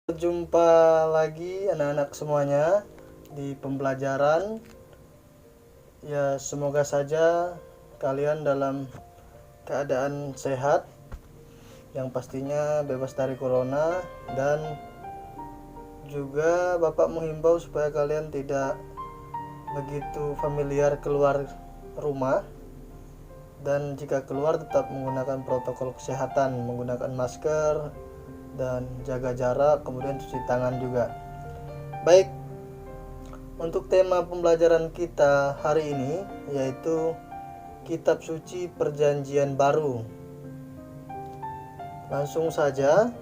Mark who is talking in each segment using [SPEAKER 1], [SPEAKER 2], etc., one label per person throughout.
[SPEAKER 1] Jumpa lagi anak-anak semuanya di pembelajaran. Ya, semoga saja kalian dalam keadaan sehat, yang pastinya bebas dari corona, dan juga Bapak menghimbau supaya kalian tidak begitu familiar keluar rumah, dan jika keluar tetap menggunakan protokol kesehatan, menggunakan masker dan jaga jarak, kemudian cuci tangan juga. Baik, untuk tema pembelajaran kita hari ini yaitu Kitab Suci Perjanjian Baru. Langsung saja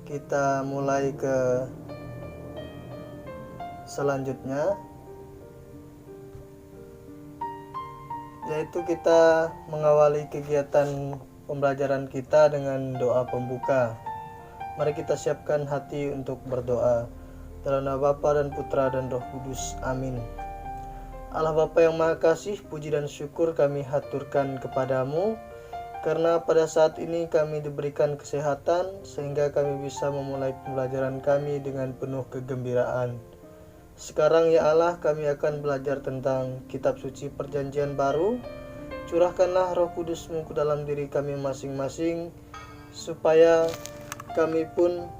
[SPEAKER 1] kita mulai ke selanjutnya, yaitu kita mengawali kegiatan pembelajaran kita dengan doa pembuka. Mari kita siapkan hati untuk berdoa. Dalam nama Bapa dan Putra dan Roh Kudus. Amin. Allah Bapa yang Maha Kasih, puji dan syukur kami haturkan kepadamu, karena pada saat ini kami diberikan kesehatan sehingga kami bisa memulai pembelajaran kami dengan penuh kegembiraan. Sekarang ya Allah, kami akan belajar tentang Kitab Suci Perjanjian Baru. Curahkanlah Roh Kudus-Mu ke dalam diri kami masing-masing, supaya kami pun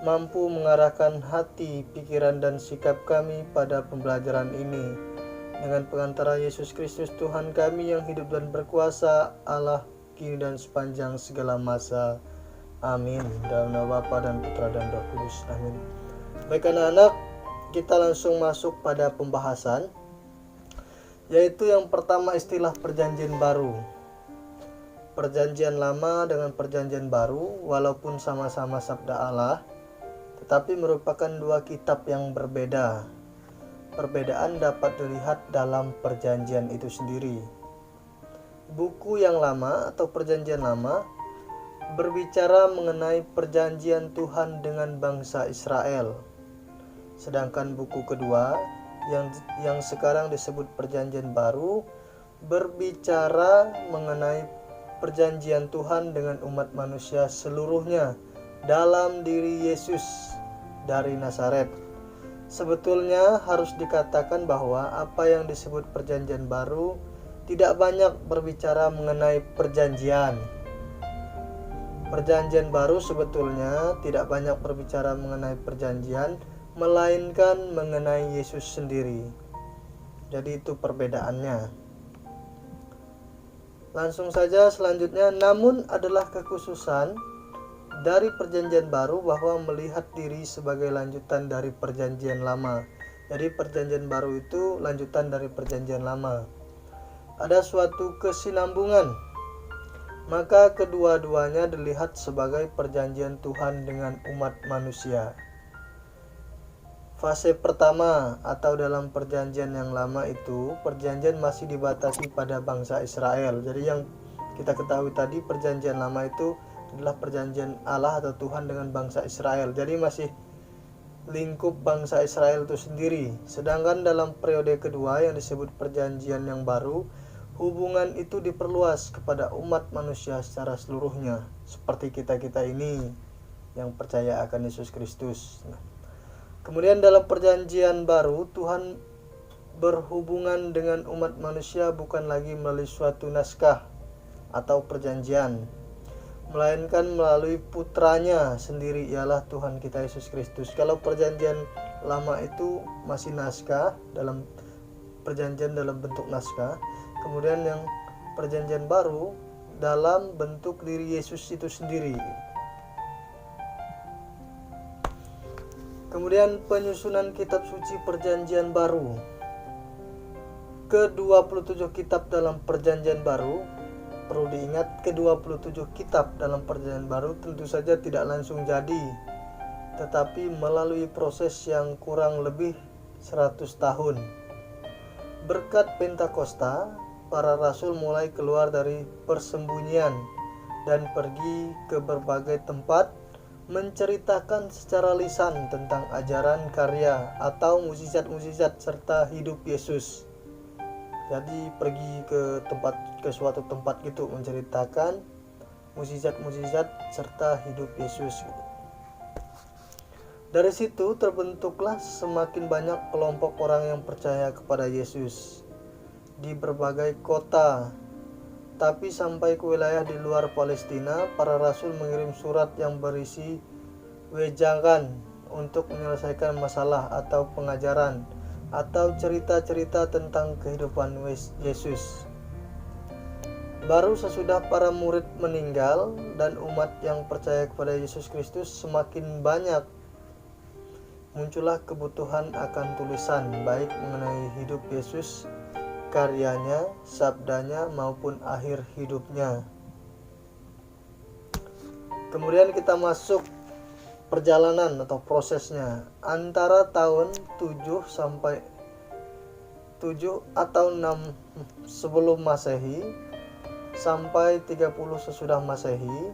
[SPEAKER 1] mampu mengarahkan hati, pikiran, dan sikap kami pada pembelajaran ini. Dengan pengantara Yesus Kristus Tuhan kami yang hidup dan berkuasa, Allah kini dan sepanjang segala masa. Amin. Dalam nama Bapa dan Putra dan Roh Kudus. Amin. Baik anak-anak, kita langsung masuk pada pembahasan, yaitu yang pertama istilah Perjanjian Baru. Perjanjian Lama dengan Perjanjian Baru walaupun sama-sama sabda Allah, tetapi merupakan dua kitab yang berbeda. Perbedaan dapat dilihat dalam perjanjian itu sendiri. Buku yang lama atau Perjanjian Lama berbicara mengenai perjanjian Tuhan dengan bangsa Israel. Sedangkan buku kedua yang sekarang disebut Perjanjian Baru berbicara mengenai perjanjian Tuhan dengan umat manusia seluruhnya dalam diri Yesus dari Nazaret. Sebetulnya harus dikatakan bahwa apa yang disebut Perjanjian Baru tidak banyak berbicara mengenai perjanjian. Perjanjian Baru sebetulnya tidak banyak berbicara mengenai perjanjian, melainkan mengenai Yesus sendiri. Jadi itu perbedaannya. Langsung saja selanjutnya, namun adalah kekhususan dari Perjanjian Baru bahwa melihat diri sebagai lanjutan dari Perjanjian Lama. Jadi Perjanjian Baru itu lanjutan dari Perjanjian Lama. Ada suatu kesinambungan, maka kedua-duanya dilihat sebagai perjanjian Tuhan dengan umat manusia. Fase pertama atau dalam perjanjian yang lama itu, perjanjian masih dibatasi pada bangsa Israel. Jadi yang kita ketahui tadi, perjanjian lama itu adalah perjanjian Allah atau Tuhan dengan bangsa Israel. Jadi masih lingkup bangsa Israel itu sendiri. Sedangkan dalam periode kedua yang disebut perjanjian yang baru, hubungan itu diperluas kepada umat manusia secara seluruhnya, seperti kita-kita ini yang percaya akan Yesus Kristus. Kemudian dalam perjanjian baru, Tuhan berhubungan dengan umat manusia bukan lagi melalui suatu naskah atau perjanjian, melainkan melalui putranya sendiri, ialah Tuhan kita Yesus Kristus. Kalau perjanjian lama itu masih naskah, dalam perjanjian dalam bentuk naskah, kemudian yang perjanjian baru dalam bentuk diri Yesus itu sendiri. Kemudian penyusunan kitab suci Perjanjian Baru. Ke-27 kitab dalam Perjanjian Baru, perlu diingat, ke-27 kitab dalam Perjanjian Baru tentu saja tidak langsung jadi, tetapi melalui proses yang kurang lebih 100 tahun. Berkat Pentakosta, para rasul mulai keluar dari persembunyian dan pergi ke berbagai tempat, menceritakan secara lisan tentang ajaran, karya, atau mukjizat-mukjizat serta hidup Yesus. Jadi pergi ke suatu tempat gitu, menceritakan mukjizat-mukjizat serta hidup Yesus. Dari situ terbentuklah semakin banyak kelompok orang yang percaya kepada Yesus di berbagai kota. Tapi sampai ke wilayah di luar Palestina, para rasul mengirim surat yang berisi wejangan untuk menyelesaikan masalah atau pengajaran atau cerita-cerita tentang kehidupan Yesus. Baru sesudah para murid meninggal dan umat yang percaya kepada Yesus Kristus semakin banyak, muncullah kebutuhan akan tulisan baik mengenai hidup Yesus, karyanya, sabdanya maupun akhir hidupnya. Kemudian kita masuk perjalanan atau prosesnya antara tahun 7 atau 6 sebelum Masehi sampai 30 sesudah Masehi.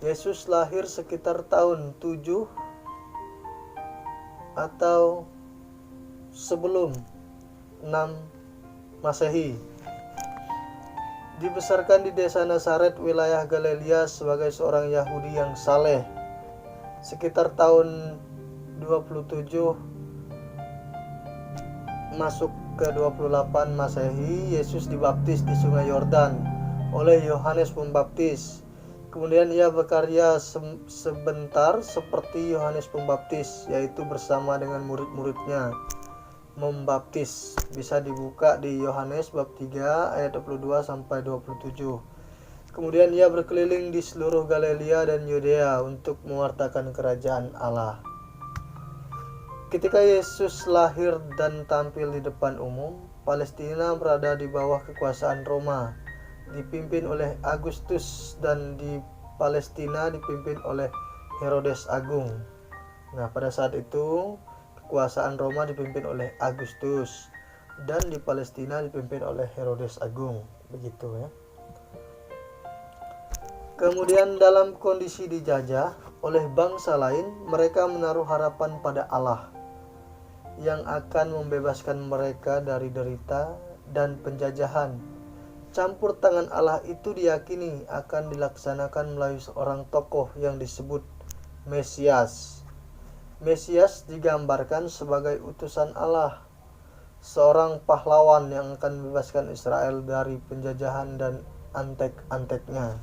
[SPEAKER 1] Yesus lahir sekitar tahun 7 atau sebelum 6 Masehi. Dibesarkan di desa Nazaret, wilayah Galilea sebagai seorang Yahudi yang saleh. Sekitar tahun 27 masuk ke 28 Masehi, Yesus dibaptis di Sungai Yordan oleh Yohanes Pembaptis. Kemudian ia berkarya sebentar seperti Yohanes Pembaptis, yaitu bersama dengan murid-muridnya membaptis. Bisa dibuka di Yohanes bab 3 ayat 22 sampai 27. Kemudian ia berkeliling di seluruh Galilea dan Yudea untuk mewartakan kerajaan Allah. Ketika Yesus lahir dan tampil di depan umum, Palestina berada di bawah kekuasaan Roma, dipimpin oleh Agustus, dan di Palestina dipimpin oleh Herodes Agung. Nah, pada saat itu kekuasaan Roma dipimpin oleh Agustus dan di Palestina dipimpin oleh Herodes Agung, begitu ya. Kemudian dalam kondisi dijajah oleh bangsa lain, mereka menaruh harapan pada Allah yang akan membebaskan mereka dari derita dan penjajahan. Campur tangan Allah itu diyakini akan dilaksanakan melalui seorang tokoh yang disebut Mesias. Mesias digambarkan sebagai utusan Allah, seorang pahlawan yang akan membebaskan Israel dari penjajahan dan antek-anteknya.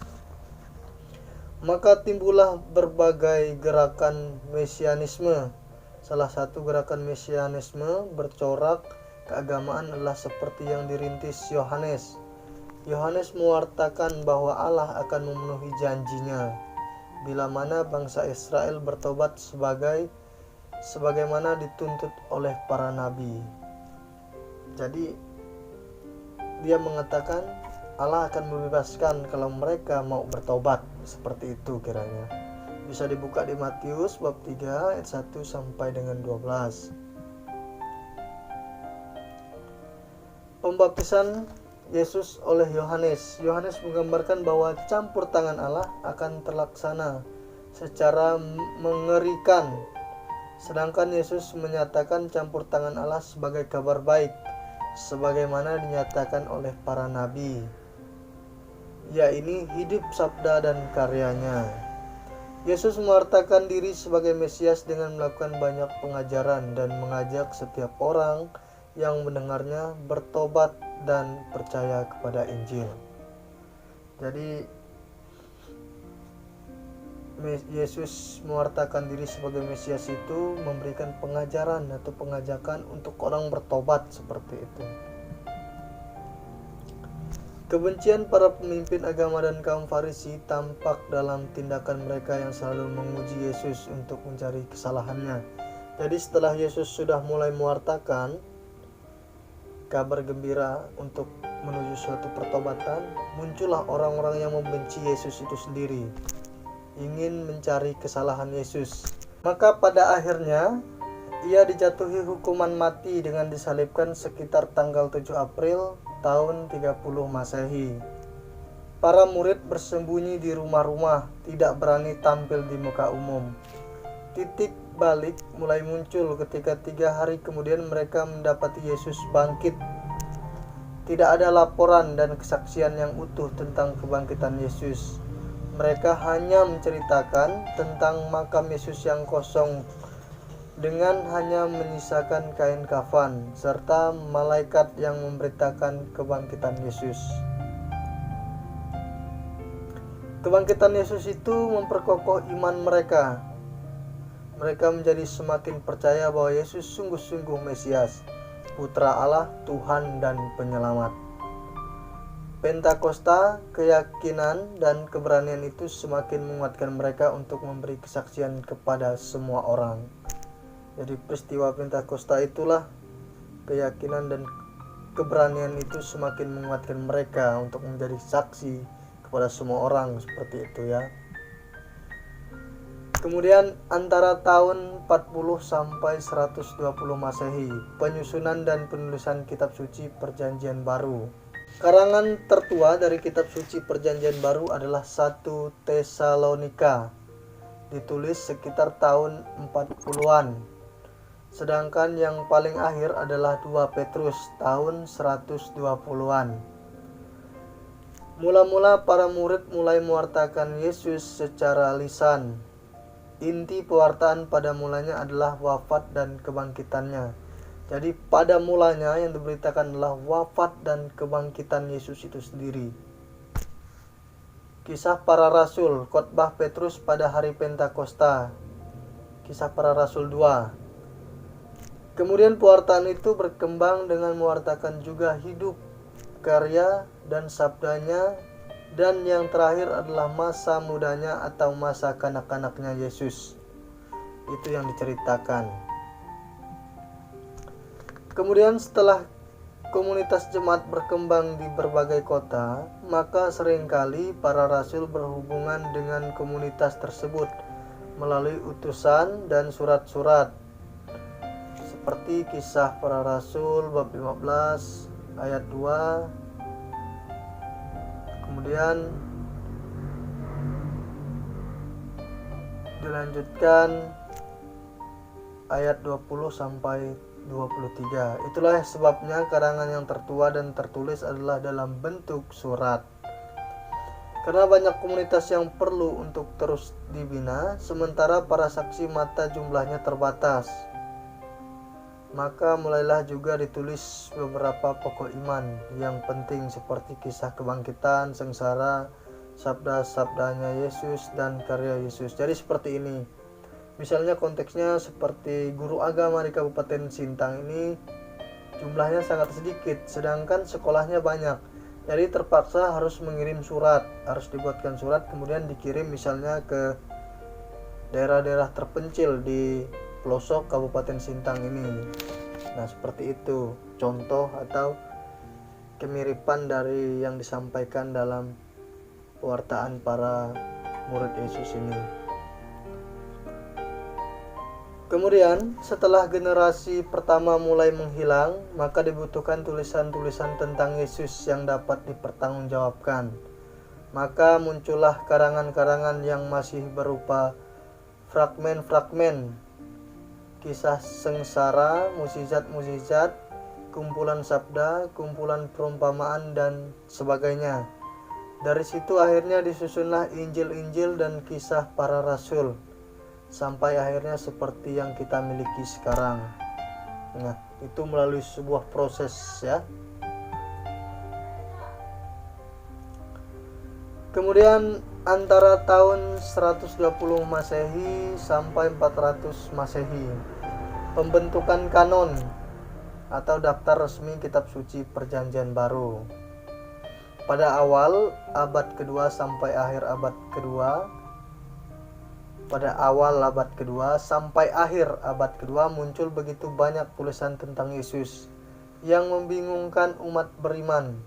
[SPEAKER 1] Maka timbullah berbagai gerakan mesianisme. Salah satu gerakan mesianisme bercorak keagamaan adalah seperti yang dirintis Yohanes. Yohanes mewartakan bahwa Allah akan memenuhi janjinya bila mana bangsa Israel bertobat sebagaimana dituntut oleh para nabi. Jadi dia mengatakan Allah akan membebaskan kalau mereka mau bertobat, seperti itu kiranya. Bisa dibuka di Matius bab 3 ayat 1 sampai dengan 12. Pembaptisan Yesus oleh Yohanes. Yohanes menggambarkan bahwa campur tangan Allah akan terlaksana secara mengerikan. Sedangkan Yesus menyatakan campur tangan Allah sebagai kabar baik, sebagaimana dinyatakan oleh para nabi, yaitu hidup sabda dan karyanya. Yesus mewartakan diri sebagai Mesias dengan melakukan banyak pengajaran dan mengajak setiap orang yang mendengarnya bertobat dan percaya kepada Injil. Jadi Yesus mewartakan diri sebagai Mesias itu memberikan pengajaran atau pengajakan untuk orang bertobat, seperti itu. Kebencian para pemimpin agama dan kaum Farisi tampak dalam tindakan mereka yang selalu menguji Yesus untuk mencari kesalahannya. Jadi setelah Yesus sudah mulai mewartakan kabar gembira untuk menuju suatu pertobatan, muncullah orang-orang yang membenci Yesus itu sendiri, ingin mencari kesalahan Yesus. Maka pada akhirnya ia dijatuhi hukuman mati dengan disalibkan sekitar tanggal 7 April tahun 30 Masehi. Para murid bersembunyi di rumah-rumah, tidak berani tampil di muka umum. Titik balik mulai muncul ketika 3 hari kemudian mereka mendapati Yesus bangkit. Tidak ada laporan dan kesaksian yang utuh tentang kebangkitan Yesus. Mereka hanya menceritakan tentang makam Yesus yang kosong dengan hanya menyisakan kain kafan serta malaikat yang memberitakan kebangkitan Yesus. Kebangkitan Yesus itu memperkokoh iman mereka. Mereka menjadi semakin percaya bahwa Yesus sungguh-sungguh Mesias, Putra Allah, Tuhan dan Penyelamat. Pentakosta, keyakinan dan keberanian itu semakin menguatkan mereka untuk memberi kesaksian kepada semua orang. Jadi peristiwa Pentakosta itulah keyakinan dan keberanian itu semakin menguatkan mereka untuk menjadi saksi kepada semua orang, seperti itu ya. Kemudian antara tahun 40 sampai 120 Masehi, penyusunan dan penulisan kitab suci Perjanjian Baru. Karangan tertua dari kitab suci Perjanjian Baru adalah 1 Tesalonika, ditulis sekitar tahun 40-an. Sedangkan yang paling akhir adalah 2 Petrus tahun 120-an. Mula-mula para murid mulai mewartakan Yesus secara lisan. Inti pewartaan pada mulanya adalah wafat dan kebangkitannya. Jadi pada mulanya yang diberitakan adalah wafat dan kebangkitan Yesus itu sendiri. Kisah para Rasul, khotbah Petrus pada hari Pentakosta. Kisah para Rasul 2. Kemudian pewartaan itu berkembang dengan mewartakan juga hidup, karya, dan sabdanya. Dan yang terakhir adalah masa mudanya atau masa kanak-kanaknya Yesus. Itu yang diceritakan. Kemudian setelah komunitas jemaat berkembang di berbagai kota, maka seringkali para rasul berhubungan dengan komunitas tersebut melalui utusan dan surat-surat. Seperti Kisah Para Rasul bab 15 ayat 2. Kemudian dilanjutkan ayat 20 sampai 23. Itulah sebabnya karangan yang tertua dan tertulis adalah dalam bentuk surat. Karena banyak komunitas yang perlu untuk terus dibina, sementara para saksi mata jumlahnya terbatas. Maka mulailah juga ditulis beberapa pokok iman yang penting seperti kisah kebangkitan, sengsara, sabda-sabdanya Yesus, dan karya Yesus. Jadi seperti ini. Misalnya konteksnya seperti guru agama di Kabupaten Sintang ini jumlahnya sangat sedikit, sedangkan sekolahnya banyak. Jadi terpaksa harus mengirim surat, harus dibuatkan surat kemudian dikirim misalnya ke daerah-daerah terpencil di pelosok Kabupaten Sintang ini. Nah, seperti itu contoh atau kemiripan dari yang disampaikan dalam pewartaan para murid Yesus ini. Kemudian setelah generasi pertama mulai menghilang, maka dibutuhkan tulisan-tulisan tentang Yesus yang dapat dipertanggungjawabkan. Maka muncullah karangan-karangan yang masih berupa fragmen-fragmen, kisah sengsara, mukjizat-mukjizat, kumpulan sabda, kumpulan perumpamaan, dan sebagainya. Dari situ akhirnya disusunlah Injil-Injil dan kisah para rasul, sampai akhirnya seperti yang kita miliki sekarang. Nah, itu melalui sebuah proses ya. Kemudian antara tahun 120 Masehi sampai 400 Masehi, pembentukan kanon atau daftar resmi kitab suci Perjanjian Baru. Pada awal abad kedua sampai akhir abad kedua, sampai akhir abad kedua muncul begitu banyak tulisan tentang Yesus yang membingungkan umat beriman.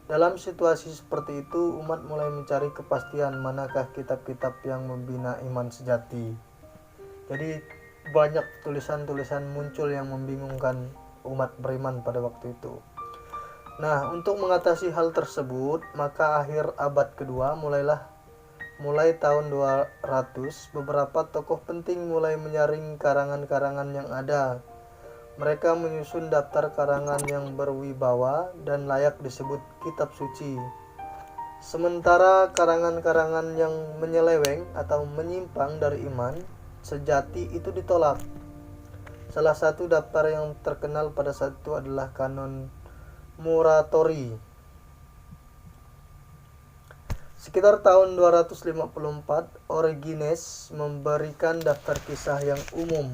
[SPEAKER 1] Dalam situasi seperti itu, umat mulai mencari kepastian manakah kitab-kitab yang membina iman sejati. Jadi banyak tulisan-tulisan muncul yang membingungkan umat beriman pada waktu itu. Nah, untuk mengatasi hal tersebut, maka akhir abad kedua mulai tahun 200, beberapa tokoh penting mulai menyaring karangan-karangan yang ada. Mereka menyusun daftar karangan yang berwibawa dan layak disebut kitab suci. Sementara karangan-karangan yang menyeleweng atau menyimpang dari iman sejati itu ditolak. Salah satu daftar yang terkenal pada saat itu adalah Kanon Muratori. Sekitar tahun 254, Origenes memberikan daftar kisah yang umum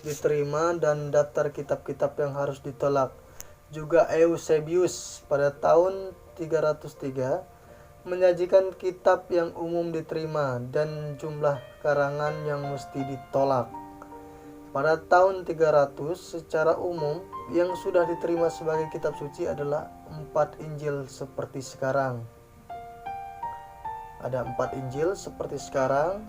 [SPEAKER 1] diterima dan daftar kitab-kitab yang harus ditolak. Juga Eusebius pada tahun 303 menyajikan kitab yang umum diterima dan jumlah karangan yang mesti ditolak. Pada tahun 300 secara umum yang sudah diterima sebagai kitab suci adalah 4 Injil seperti sekarang. Ada 4 Injil seperti sekarang.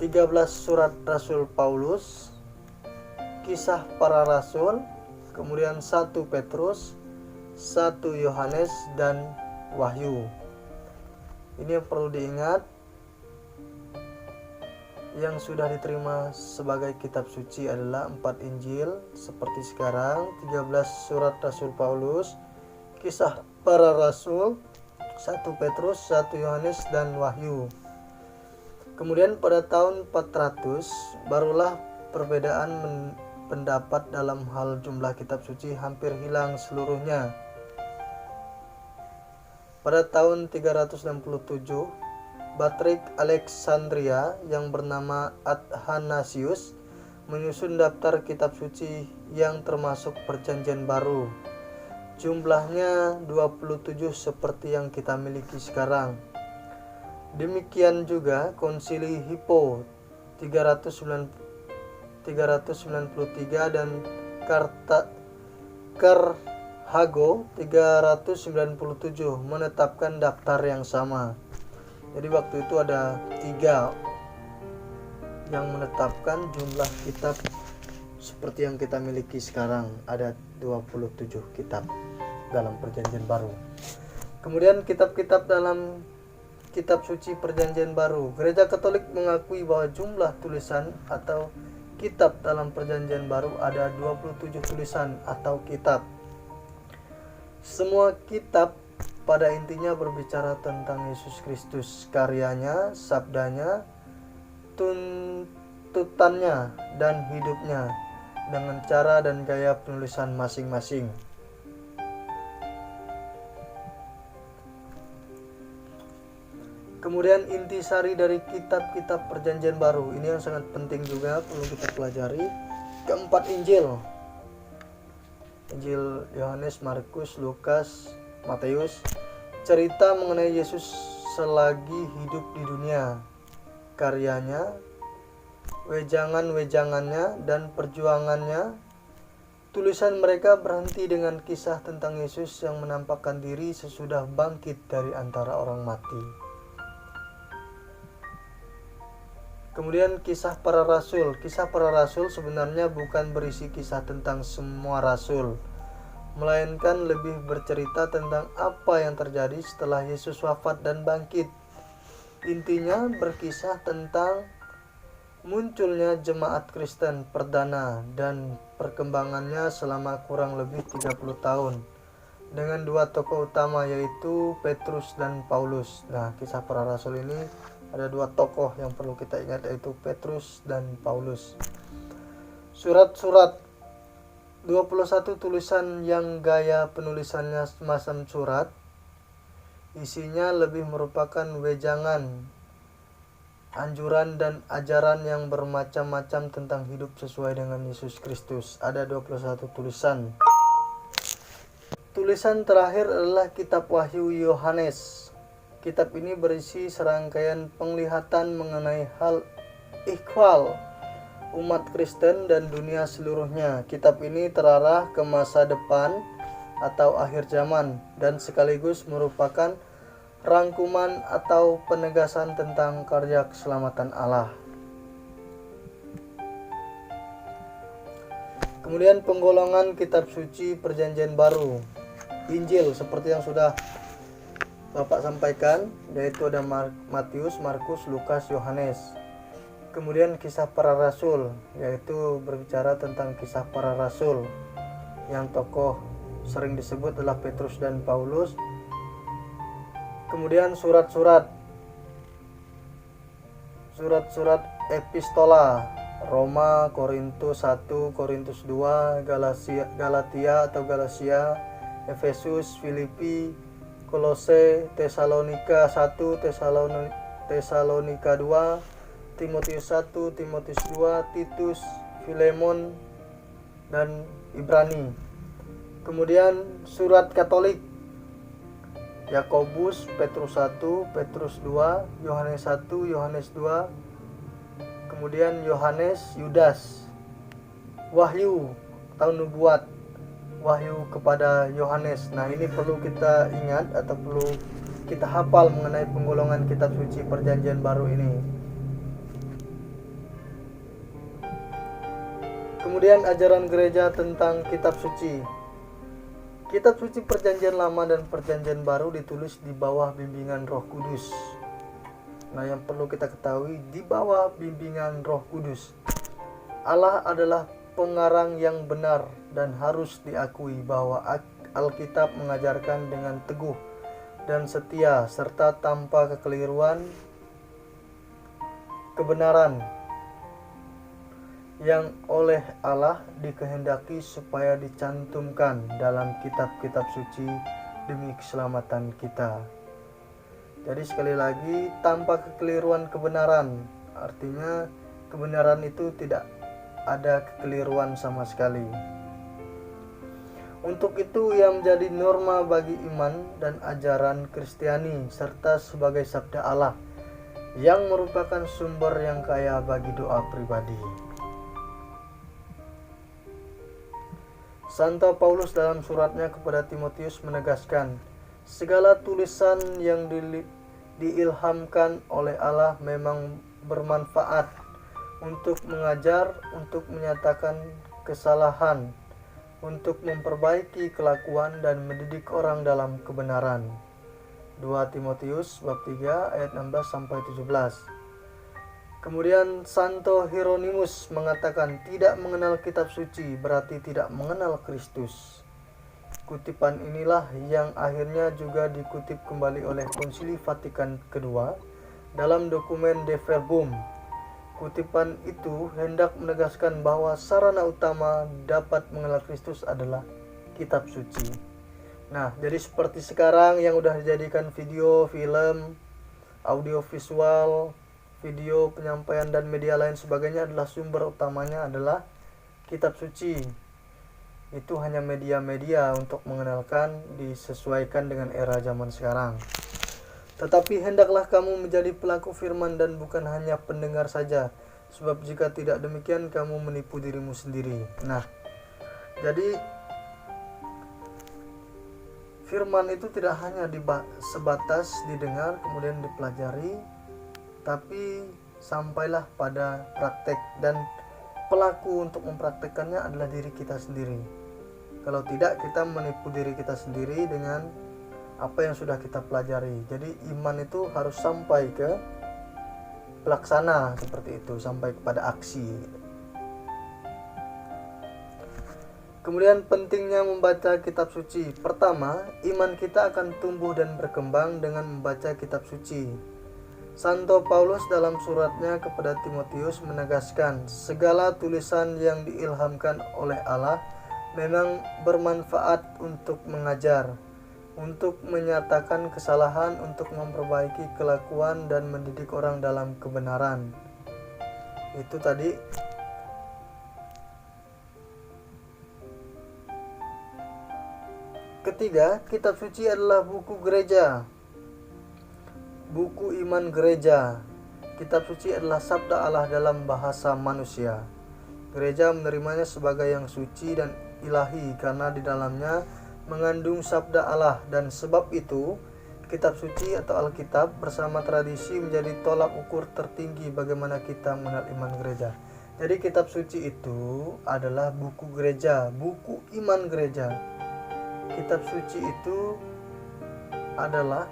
[SPEAKER 1] 13 surat Rasul Paulus, Kisah Para Rasul, kemudian 1 Petrus, 1 Yohanes, dan Wahyu. Ini yang perlu diingat. Yang sudah diterima sebagai kitab suci adalah 4 Injil seperti sekarang, 13 surat Rasul Paulus, Kisah Para Rasul, 1 Petrus, 1 Yohanes, dan Wahyu. Kemudian pada tahun 400 barulah perbedaan pendapat dalam hal jumlah kitab suci hampir hilang seluruhnya. Pada tahun 367, Batrik Alexandria yang bernama Athanasius menyusun daftar kitab suci yang termasuk Perjanjian Baru. Jumlahnya 27 seperti yang kita miliki sekarang. Demikian juga Konsili Hippo 393 dan Karhago 397 menetapkan daftar yang sama. Jadi waktu itu ada 3 yang menetapkan jumlah kitab seperti yang kita miliki sekarang. Ada 27 kitab dalam Perjanjian Baru. Kemudian kitab-kitab dalam Kitab Suci Perjanjian Baru. Gereja Katolik mengakui bahwa jumlah tulisan atau kitab dalam Perjanjian Baru ada 27 tulisan atau kitab. Semua kitab pada intinya berbicara tentang Yesus Kristus, karyanya, sabdanya, tuntutannya, dan hidupnya dengan cara dan gaya penulisan masing-masing. Kemudian intisari dari kitab-kitab Perjanjian Baru. Ini yang sangat penting juga perlu kita pelajari. Keempat Injil. Injil Yohanes, Markus, Lukas, Matius. Cerita mengenai Yesus selagi hidup di dunia. Karyanya, wejangan-wejangannya, dan perjuangannya. Tulisan mereka berhenti dengan kisah tentang Yesus yang menampakkan diri sesudah bangkit dari antara orang mati. Kemudian kisah para rasul. Kisah para rasul sebenarnya bukan berisi kisah tentang semua rasul, melainkan lebih bercerita tentang apa yang terjadi setelah Yesus wafat dan bangkit. Intinya berkisah tentang munculnya jemaat Kristen perdana dan perkembangannya selama kurang lebih 30 tahun dengan 2 tokoh utama yaitu Petrus dan Paulus. Nah, kisah para rasul ini ada 2 tokoh yang perlu kita ingat yaitu Petrus dan Paulus. Surat-surat 21 tulisan yang gaya penulisannya semacam surat. Isinya lebih merupakan wejangan, anjuran dan ajaran yang bermacam-macam tentang hidup sesuai dengan Yesus Kristus. Ada 21 tulisan. Tulisan terakhir adalah kitab Wahyu Yohanes. Kitab ini berisi serangkaian penglihatan mengenai hal ikhwal umat Kristen dan dunia seluruhnya. Kitab ini terarah ke masa depan atau akhir zaman dan sekaligus merupakan rangkuman atau penegasan tentang karya keselamatan Allah. Kemudian penggolongan kitab suci Perjanjian Baru. Injil seperti yang sudah Bapak sampaikan, yaitu ada Matius, Markus, Lukas, Yohanes. Kemudian kisah para rasul, yaitu berbicara tentang kisah para rasul yang tokoh sering disebut adalah Petrus dan Paulus. Kemudian surat-surat epistola, Roma, Korintus 1, Korintus 2, Galatia, Efesus, Filipi, Kolose, Tesalonika 1, Tesalonika 2, Timotius 1, Timotius 2, Titus, Filemon, dan Ibrani. Kemudian surat Katolik, Yakobus, Petrus 1, Petrus 2, Yohanes 1, Yohanes 2, kemudian Yohanes, Yudas. Wahyu, tahun nubuat, wahyu kepada Yohanes. Nah, ini perlu kita ingat atau perlu kita hafal mengenai penggolongan kitab suci Perjanjian Baru ini. Kemudian ajaran gereja tentang kitab suci. Kitab suci Perjanjian Lama dan Perjanjian Baru ditulis di bawah bimbingan Roh Kudus. Nah, yang perlu kita ketahui, di bawah bimbingan Roh Kudus, Allah adalah pengarang yang benar dan harus diakui bahwa Alkitab mengajarkan dengan teguh dan setia serta tanpa kekeliruan kebenaran yang oleh Allah dikehendaki supaya dicantumkan dalam kitab-kitab suci demi keselamatan kita. Jadi sekali lagi, tanpa kekeliruan kebenaran, artinya kebenaran itu tidak ada kekeliruan sama sekali. Untuk itu yang menjadi norma bagi iman dan ajaran Kristiani serta sebagai sabda Allah yang merupakan sumber yang kaya bagi doa pribadi. Santo Paulus dalam suratnya kepada Timotius menegaskan, segala tulisan yang diilhamkan oleh Allah memang bermanfaat untuk mengajar, untuk menyatakan kesalahan, untuk memperbaiki kelakuan dan mendidik orang dalam kebenaran. 2 Timotius bab 3 ayat 16 sampai 17. Kemudian Santo Hieronymus mengatakan, tidak mengenal kitab suci berarti tidak mengenal Kristus. Kutipan inilah yang akhirnya juga dikutip kembali oleh Konsili Vatikan II dalam dokumen De Verbum. Kutipan itu hendak menegaskan bahwa sarana utama dapat mengenal Kristus adalah kitab suci. Nah, jadi seperti sekarang yang udah dijadikan video, film, audio visual, video, penyampaian, dan media lain sebagainya adalah sumber utamanya adalah kitab suci. Itu hanya media-media untuk mengenalkan, disesuaikan dengan era zaman sekarang. Tetapi hendaklah kamu menjadi pelaku firman dan bukan hanya pendengar saja, sebab jika tidak demikian kamu menipu dirimu sendiri. Nah, jadi firman itu tidak hanya sebatas didengar kemudian dipelajari, tapi sampailah pada praktek, dan pelaku untuk mempraktekkannya adalah diri kita sendiri. Kalau tidak, kita menipu diri kita sendiri dengan apa yang sudah kita pelajari. Jadi iman itu harus sampai ke pelaksana seperti itu, sampai kepada aksi. Kemudian pentingnya membaca kitab suci. Pertama, iman kita akan tumbuh dan berkembang dengan membaca kitab suci. Santo Paulus dalam suratnya kepada Timotius menegaskan, segala tulisan yang diilhamkan oleh Allah memang bermanfaat untuk mengajar, untuk menyatakan kesalahan, untuk memperbaiki kelakuan dan mendidik orang dalam kebenaran. Itu tadi. Ketiga, kitab suci adalah buku gereja. Buku iman gereja. Kitab suci adalah sabda Allah dalam bahasa manusia. Gereja menerimanya sebagai yang suci dan ilahi karena di dalamnya mengandung sabda Allah, dan sebab itu kitab suci atau Alkitab bersama tradisi menjadi tolak ukur tertinggi bagaimana kita mengenal iman gereja. Jadi kitab suci itu adalah buku gereja, buku iman gereja. Kitab suci itu adalah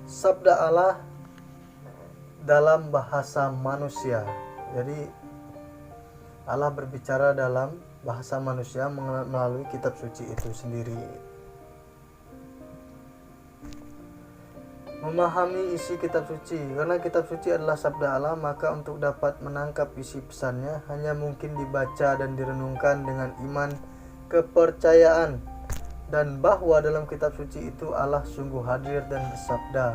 [SPEAKER 1] sabda Allah dalam bahasa manusia. Jadi Allah berbicara dalam bahasa manusia melalui kitab suci itu sendiri. Memahami isi kitab suci. Karena kitab suci adalah sabda Allah, maka untuk dapat menangkap isi pesannya hanya mungkin dibaca dan direnungkan dengan iman, kepercayaan, dan bahwa dalam kitab suci itu Allah sungguh hadir dan bersabda.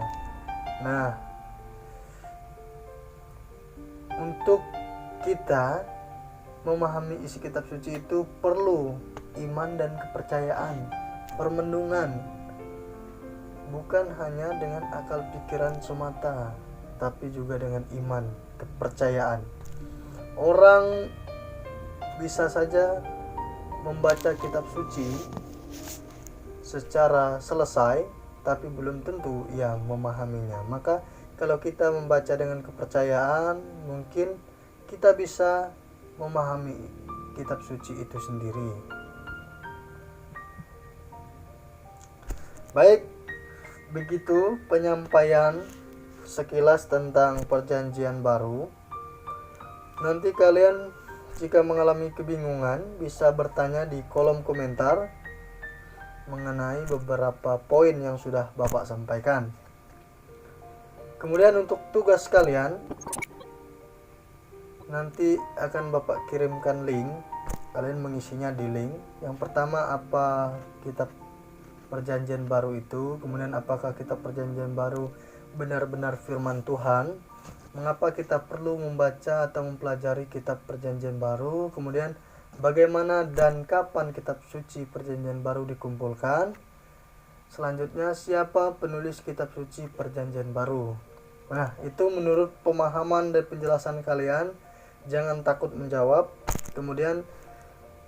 [SPEAKER 1] Nah, untuk kita memahami isi kitab suci itu perlu iman dan kepercayaan, permenungan, bukan hanya dengan akal pikiran semata, tapi juga dengan iman, kepercayaan. Orang bisa saja membaca kitab suci secara selesai, tapi belum tentu ia memahaminya. Maka kalau kita membaca dengan kepercayaan, mungkin kita bisa memahami kitab suci itu sendiri. Baik, begitu penyampaian sekilas tentang perjanjian baru. Nanti kalian jika mengalami kebingungan bisa bertanya di kolom komentar mengenai beberapa poin yang sudah Bapak sampaikan. Kemudian untuk tugas kalian, nanti akan Bapak kirimkan link. Kalian mengisinya di link. Yang pertama, apa kitab perjanjian baru itu, kemudian apakah kitab perjanjian baru benar-benar firman Tuhan, mengapa kita perlu membaca atau mempelajari kitab perjanjian baru, kemudian bagaimana dan kapan kitab suci perjanjian baru dikumpulkan, selanjutnya siapa penulis kitab suci perjanjian baru. Nah, itu menurut pemahaman dan penjelasan kalian, jangan takut menjawab. Kemudian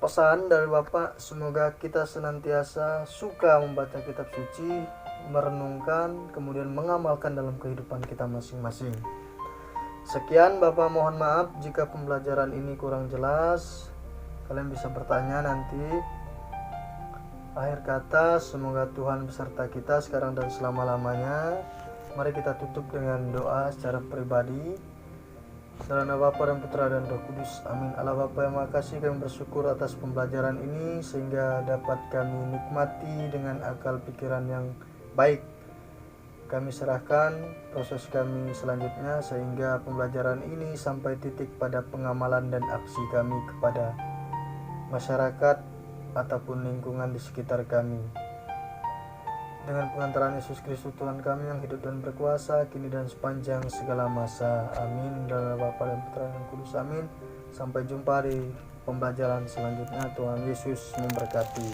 [SPEAKER 1] pesan dari Bapak, semoga kita senantiasa suka membaca kitab suci, merenungkan, kemudian mengamalkan dalam kehidupan kita masing-masing. Sekian, Bapak mohon maaf jika pembelajaran ini kurang jelas. Kalian bisa bertanya nanti. Akhir kata, semoga Tuhan beserta kita sekarang dan selama-lamanya. Mari kita tutup dengan doa secara pribadi. Dalam nama Bapa dan Putra dan Roh Kudus. Amin. Allah Bapa yang Maha Kasih, kami bersyukur atas pembelajaran ini sehingga dapat kami nikmati dengan akal pikiran yang baik. Kami serahkan proses kami selanjutnya sehingga pembelajaran ini sampai titik pada pengamalan dan aksi kami kepada masyarakat ataupun lingkungan di sekitar kami. Dengan pengantaran Yesus Kristus Tuhan kami yang hidup dan berkuasa kini dan sepanjang segala masa. Amin. Dalam nama Bapa dan Putra dan Kudus. Amin. Sampai jumpa di pembelajaran selanjutnya. Tuhan Yesus memberkati.